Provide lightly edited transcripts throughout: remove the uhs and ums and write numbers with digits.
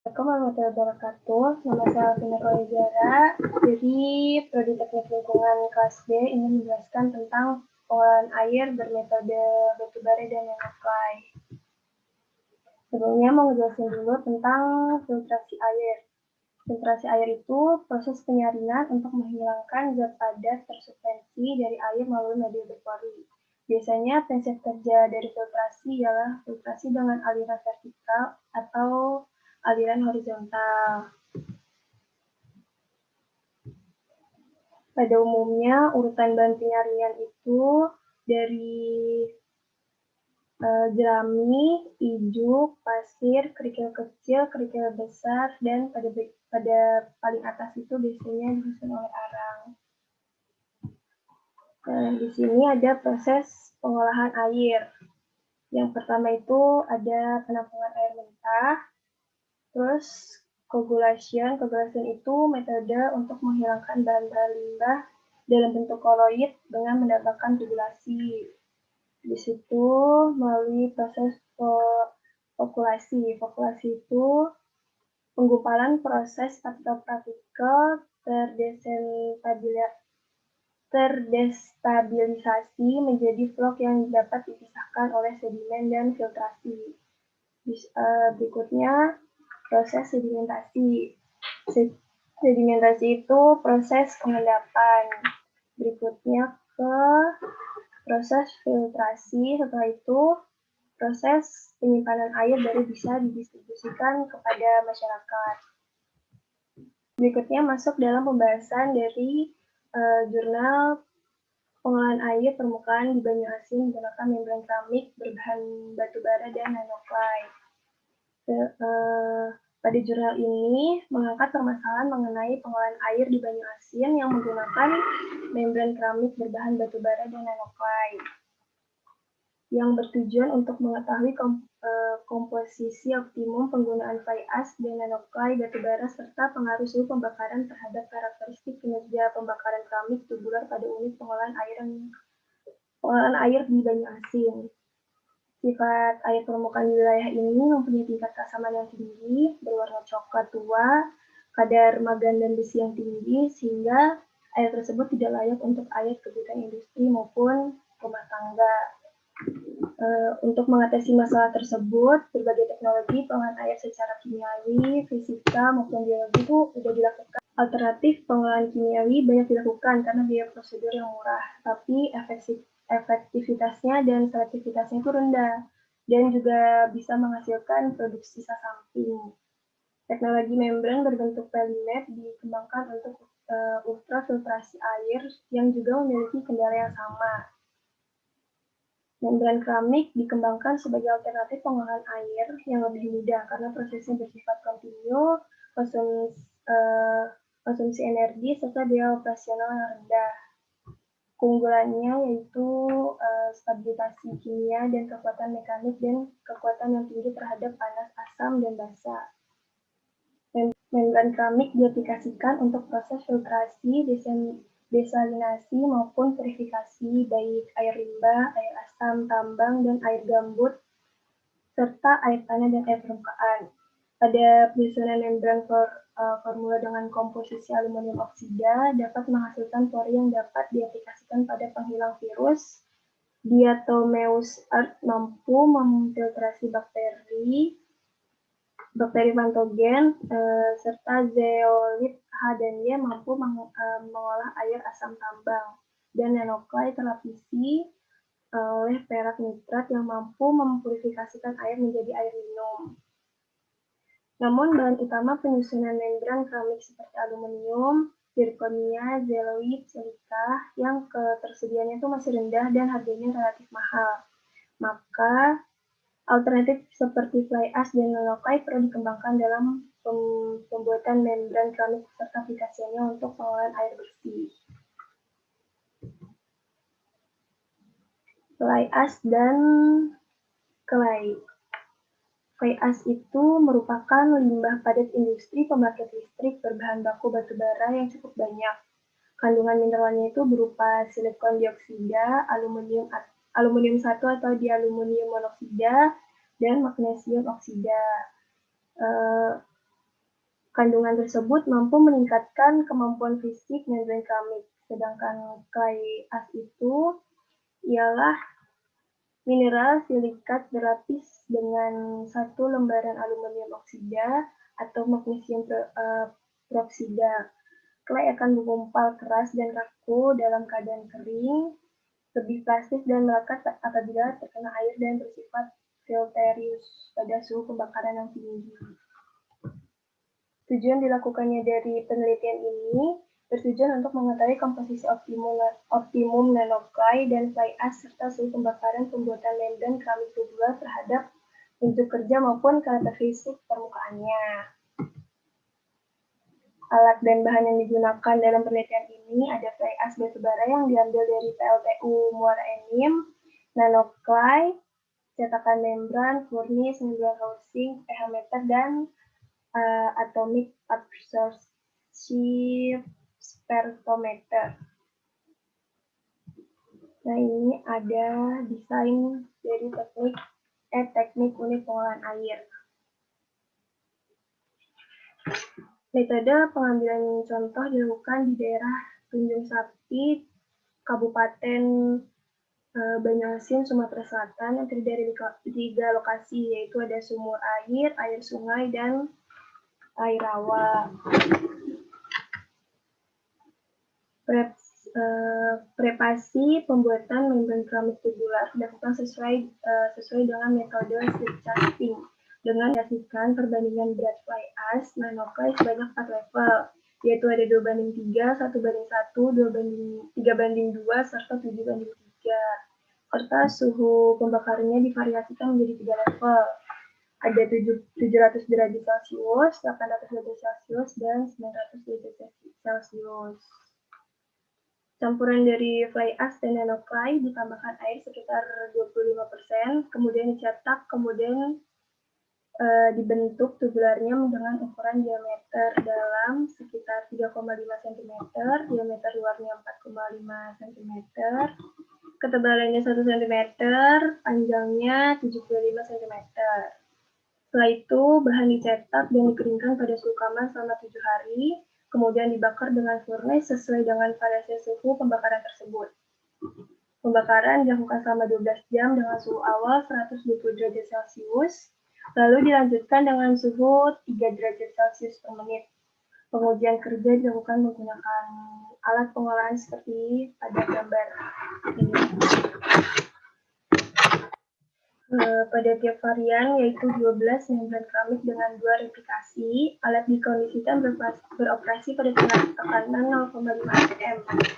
Assalamualaikum warahmatullahi wabarakatuh. Nama saya Alvina Royzara. Jadi, Prodi Teknik Lingkungan kelas B ingin menjelaskan tentang pengolahan air bermetode batubara dan nanoklay. Sebelumnya mau ngejelasin dulu tentang filtrasi air. Filtrasi air itu proses penyaringan untuk menghilangkan zat padat tersuspensi dari air melalui media berpori. Biasanya prinsip kerja dari filtrasi ialah filtrasi dengan aliran vertikal atau aliran horizontal. Pada umumnya, urutan bahan penyaringan itu dari jerami, ijuk, pasir, kerikil kecil, kerikil besar, dan pada paling atas itu biasanya disusun oleh arang. Di sini ada proses pengolahan air. Yang pertama itu ada penampungan air mentah, terus coagulation. Coagulation itu metode untuk menghilangkan bahan-bahan limbah dalam bentuk koloid dengan menambahkan tubulasi. Di situ melalui proses populasi. Populasi itu penggumpalan proses partikel-partikel terdestabilisasi menjadi vlog yang dapat dipisahkan oleh sedimen dan filtrasi. Berikutnya proses sedimentasi. Sedimentasi itu proses pengendapan. Berikutnya ke proses filtrasi. Setelah itu proses penyimpanan air baru bisa didistribusikan kepada masyarakat. Berikutnya masuk dalam pembahasan dari jurnal pengolahan air permukaan di Banyu Asin menggunakan membran keramik berbahan batubara dan nanoklay. Pada jurnal ini mengangkat permasalahan mengenai pengolahan air di Banyu Asin yang menggunakan membran keramik berbahan batubara dan nanoklay, yang bertujuan untuk mengetahui komposisi optimum penggunaan fly ash dan nanoklay batubara serta pengaruh suhu pembakaran terhadap karakteristik kinerja pembakaran keramik tubular pada unit pengolahan air di Banyu Asin. Sifat air permukaan di wilayah ini mempunyai tingkat keasaman yang tinggi, berwarna coklat tua, kadar magan dan besi yang tinggi, sehingga air tersebut tidak layak untuk air kebutuhan industri maupun rumah tangga. Untuk mengatasi masalah tersebut, berbagai teknologi pengolahan air secara kimiawi, fisika, maupun biologi itu sudah dilakukan. Alternatif pengolahan kimiawi banyak dilakukan karena biaya prosedur yang murah, tapi efektivitasnya dan selektivitasnya itu rendah, dan juga bisa menghasilkan produk sisa samping. Teknologi membran berbentuk polimer dikembangkan untuk ultrafiltrasi air yang juga memiliki kendala yang sama. Membran keramik dikembangkan sebagai alternatif pengolahan air yang lebih mudah karena prosesnya bersifat kontinu, konsumsi energi, serta biaya operasional yang rendah. Keunggulannya yaitu stabilitas kimia dan kekuatan mekanik dan kekuatan yang tinggi terhadap panas, asam, dan basa. Membran keramik diaplikasikan untuk proses filtrasi, desalinasi maupun purifikasi baik air limbah, air asam tambang, dan air gambut, serta air tanah dan air permukaan. Pada penyusunan membran formula dengan komposisi aluminium oksida dapat menghasilkan pori yang dapat diaplikasikan pada penghilang virus. Diatomeus earth mampu memfiltrasi bakteri patogen, serta zeolit H dan Y mampu mengolah air asam tambang, dan nanoklay terlapisi oleh perak nitrat yang mampu mempurifikasikan air menjadi air minum. Namun bahan utama penyusunan membran keramik seperti aluminium, zirkonia, zeolit, silika yang ketersediaannya itu masih rendah dan harganya relatif mahal. Maka alternatif seperti fly ash dan nanoklay perlu dikembangkan dalam pembuatan membran keramik serta aplikasinya untuk pengolahan air bersih. Fly ash dan clay. Fly ash itu merupakan limbah padat industri pembangkit listrik berbahan baku batubara yang cukup banyak. Kandungan mineralnya itu berupa silikon dioksida, aluminium 1 atau dialuminium monoksida, dan magnesium oksida. Kandungan tersebut mampu meningkatkan kemampuan fisik membran keramik, sedangkan clay as itu ialah mineral silikat berlapis dengan satu lembaran aluminium oksida atau magnesium peroksida. Clay akan menggumpal keras dan kaku dalam keadaan kering, lebih plastik dan melekat apabila terkena air dan bersifat filterius pada suhu pembakaran yang tinggi. Tujuan dilakukannya dari penelitian ini bertujuan untuk mengetahui komposisi optimum nanoclay dan fly ash serta suhu pembakaran pembuatan membran keramik tubular terhadap bentuk kerja maupun karakteristik permukaannya. Alat dan bahan yang digunakan dalam penelitian ini ada fly ash batubara yang diambil dari PLTU Muara Enim, nanoclay, cetakan membran, furnace, membran housing, pH meter, dan atomic absorption spectrometer. Nah, ini ada desain dari teknik unit pengolahan air. Metode pengambilan contoh dilakukan di daerah Tunjung Sapti, Kabupaten Banjarmasin, Sumatera Selatan, yang terdiri dari 3 lokasi, yaitu ada sumur air, air sungai, dan air rawa. Prepasi pembuatan membran keramik tubular dilakukan sesuai dengan metode slip casting dengan menghasilkan perbandingan berat fly ash nanoclay sebanyak 4 level, yaitu ada 2:3, 1:1, 3:2, serta 7:3. Serta suhu pembakarannya divariasikan menjadi 3 level. Ada 700 derajat Celcius, 800 derajat Celcius, dan 900 derajat Celcius. Campuran dari fly ash dan nanoclay ditambahkan air sekitar 25%, kemudian dicetak, kemudian dibentuk tubularnya dengan ukuran diameter dalam sekitar 3,5 cm, diameter luarnya 4,5 cm, ketebalannya 1 cm, panjangnya 75 cm. Setelah itu, bahan dicetak dan dikeringkan pada suhu kamar selama 7 hari, kemudian dibakar dengan furnace sesuai dengan variasi suhu pembakaran tersebut. Pembakaran dilakukan selama 12 jam dengan suhu awal 120 derajat Celcius, lalu dilanjutkan dengan suhu 3 derajat Celcius per menit. Pengujian kerja dilakukan menggunakan alat pengolahan seperti pada gambar ini. Pada tiap varian, yaitu 12 membran keramik dengan 2 replikasi, alat dikondisikan beroperasi pada tekanan 0,5 atm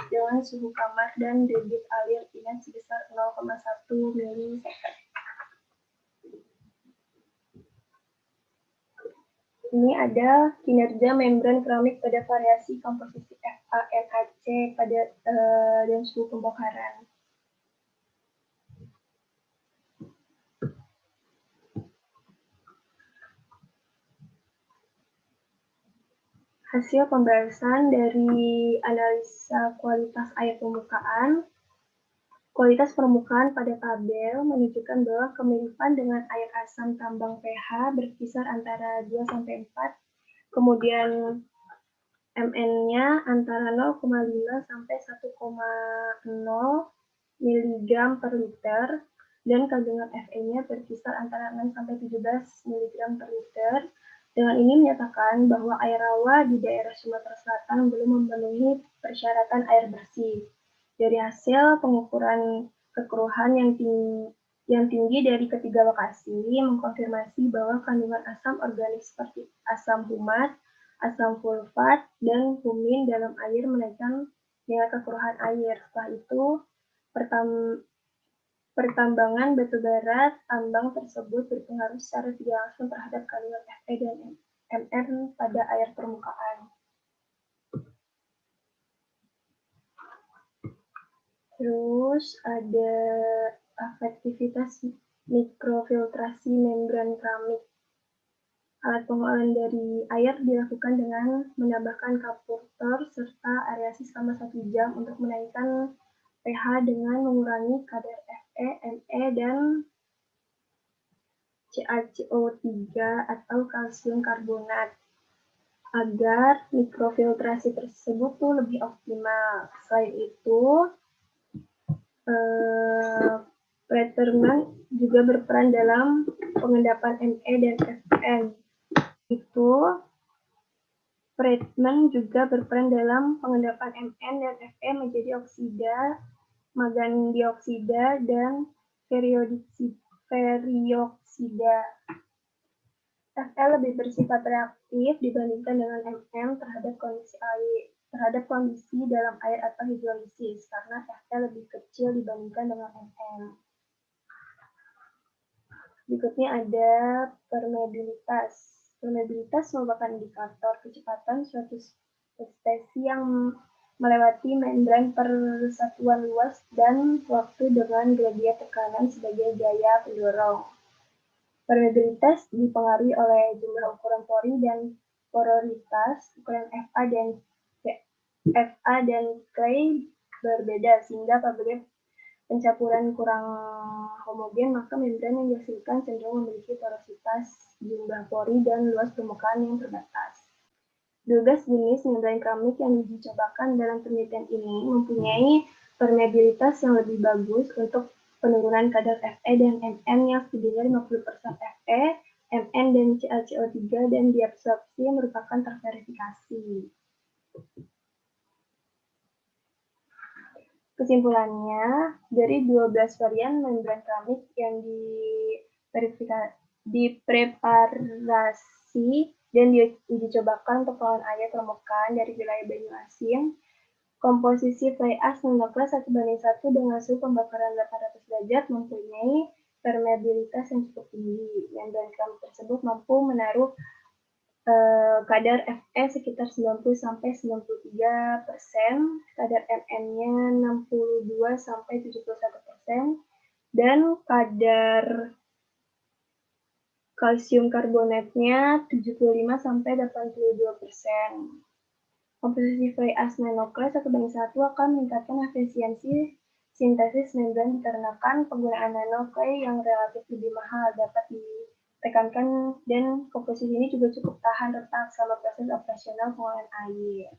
dengan suhu kamar dan debit alir inlet sebesar 0,1 ml. Ini ada kinerja membran keramik pada variasi komposisi FA-NaC pada dan suhu pembakaran. Hasil pembahasan dari analisa kualitas air permukaan. Kualitas permukaan pada tabel menunjukkan bahwa kemiripan dengan air asam tambang pH berkisar antara 2-4, kemudian Mn-nya antara 0,5 sampai 1,0 mg per liter, dan kandungan Fe-nya berkisar antara 6 sampai 17 mg per liter. Dengan ini menyatakan bahwa air rawa di daerah Sumatera Selatan belum memenuhi persyaratan air bersih. Dari hasil pengukuran kekeruhan yang tinggi dari ketiga lokasi mengkonfirmasi bahwa kandungan asam organik seperti asam humat, asam sulfat, dan humin dalam air menaikkan nilai kekeruhan air. Setelah itu, pertambangan batubara tambang tersebut berpengaruh secara tidak langsung terhadap kandungan Fe dan Mn pada air permukaan. Terus ada efektivitas mikrofiltrasi membran keramik. Alat pengolahan dari air dilakukan dengan menambahkan kapurtor serta aerasi selama 1 jam untuk menaikkan pH dengan mengurangi kadar Fe, Me, dan CaCO3 atau kalsium karbonat. agar mikrofiltrasi tersebut tuh lebih optimal. Selain itu, Preterman juga berperan dalam pengendapan Me dan Fn. Preterman juga berperan dalam pengendapan Mn dan Fe menjadi oksida, mangan dioksida, dan ferrioksida. Fe lebih bersifat reaktif dibandingkan dengan Mm terhadap kondisi dalam air atau hidrolisis karena Fe lebih kecil dibandingkan dengan Mm. Berikutnya ada permeabilitas. Permeabilitas merupakan indikator kecepatan suatu spesies yang melewati membran persatuan luas dan waktu dengan gradien tekanan sebagai gaya pendorong. Permeabilitas dipengaruhi oleh jumlah ukuran pori dan porositas. Ukuran Fa dan Clay berbeda, sehingga apabila pencampuran kurang homogen, maka membran yang dihasilkan cenderung memiliki porositas, jumlah pori, dan luas permukaan yang terbatas. 12 jenis membran keramik yang dicobakan dalam penelitian ini mempunyai permeabilitas yang lebih bagus untuk penurunan kadar Fe dan Mn yang setidaknya 50% Fe, Mn, dan CaCO3 dan diabsorpsi merupakan terverifikasi. Kesimpulannya, dari 12 varian membran keramik yang dipreparasi dan dicobakan untuk lawan air permukaan dari wilayah Banyu Asin, komposisi fly ash nanoclass 1:1 dengan suhu pembakaran 800 derajat mempunyai permeabilitas yang cukup tinggi. Membran keramik tersebut mampu menaruh kadar Fe sekitar 90-93%, kadar Mn-nya 62-71%, dan kadar kalsium karbonatnya 75-82%. Komposisi fly ash nanoclass 1:1 akan meningkatkan efisiensi sintesis membran dikarenakan penggunaan nanoclay yang relatif lebih mahal dapat ditekankan dan komposisi ini juga cukup tahan retak selama proses operasional pengolahan air.